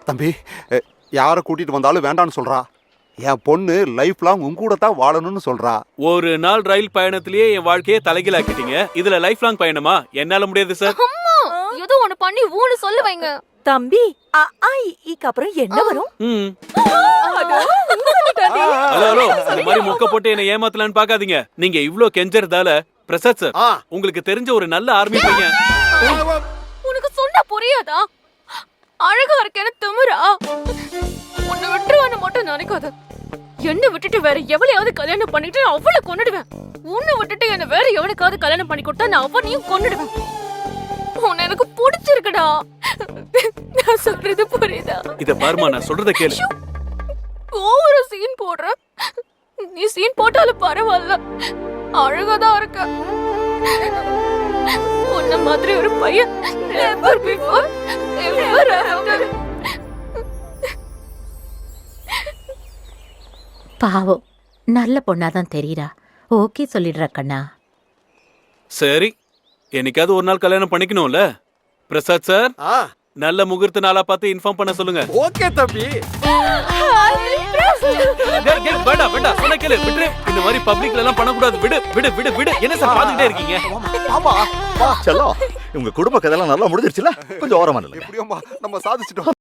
தம்பி, யாரை கூட்டிட்டு வந்தாலும் வேண்டான்னு சொல்றா. என் பொண்ணு லைஃப் லாங் உங்க கூட தான் வாழணும்னு சொல்றா. ஒரு நாள் ரயில் பயணத்திலேயே என் வாழ்க்கையை தலைகீழாக்கிட்டீங்க. இதுல லைஃப் லாங் பயணமா? என்னால முடியாது சார். அம்மா ஏதோ ஒண்ணு பண்ணி ஊன்னு சொல்ல வைங்க. தம்பி ஈக்கு அப்புறம் என்ன வரும்? ஹலோ ஹலோ, இந்த மாதிரி மொக்க போட்டு என்ன ஏமாத்தலான்னு பாக்காதீங்க. நீங்க இவ்ளோ கெஞ்சறதால பிரசாத் சார், உங்களுக்கு தெரிஞ்ச ஒரு நல்ல ஆர்மி பையன். உனக்கு சொன்னா புரியாதா? அழகா இருக்கேன்னு திமிரா? உன்னை விட்டுருவான்னு மட்டும் நினைக்காத. என்ன விட்டுட்டு வேற எவளையாவது கல்யாணம் பண்ணிட்டு நான் அவளை கொன்னுடுவேன். உன்னை விட்டுட்டு என்ன வேற எவனுக்காவது கல்யாணம் பண்ணி கொடுத்தா நான் அவனையும் கொன்னுடுவேன். உன்னை எனக்கு பிடிச்சிருக்குடா. நான் சொல்றது புரியுதா? இத பாருமா, நான் சொல்றத கேளு. ஓவர சீன் போடுற. நீ சீன் போட்டாலும் பரவாயில்ல, அழகாதான் இருக்க. உன்ன மாதிரி ஒரு பையன் never before ever after. பாவம், நல்ல பொண்ணாதான் தெரியுறா. ஓகே சொல்லிடுற கண்ணா. சரி, என்னைக்காவது ஒரு நாள் கல்யாணம் பண்ணிக்கணும்ல. பிரசாத் சார், நல்ல முகூர்த்த நாளா பார்த்து இன்ஃபார்ம் பண்ண சொல்லுங்க. ஓகே தம்பி. வேண்டாம் வேண்டாம், சொன்ன கேளு. விடு, இந்த மாதிரி பப்ளிக்ல எல்லாம் பண்ணக்கூடாது. விடு விடு விடு விடு. என்ன சார் பாத்துக்கிட்டே இருக்கீங்க? ஆமா செல்லம், உங்க குடும்ப கதையெல்லாம் நல்லா முடிஞ்சிருச்சுல? கொஞ்சம் ஓரமா நில்லுங்க. எப்படியோமா நம்ம சாதிச்சிட்டோம்.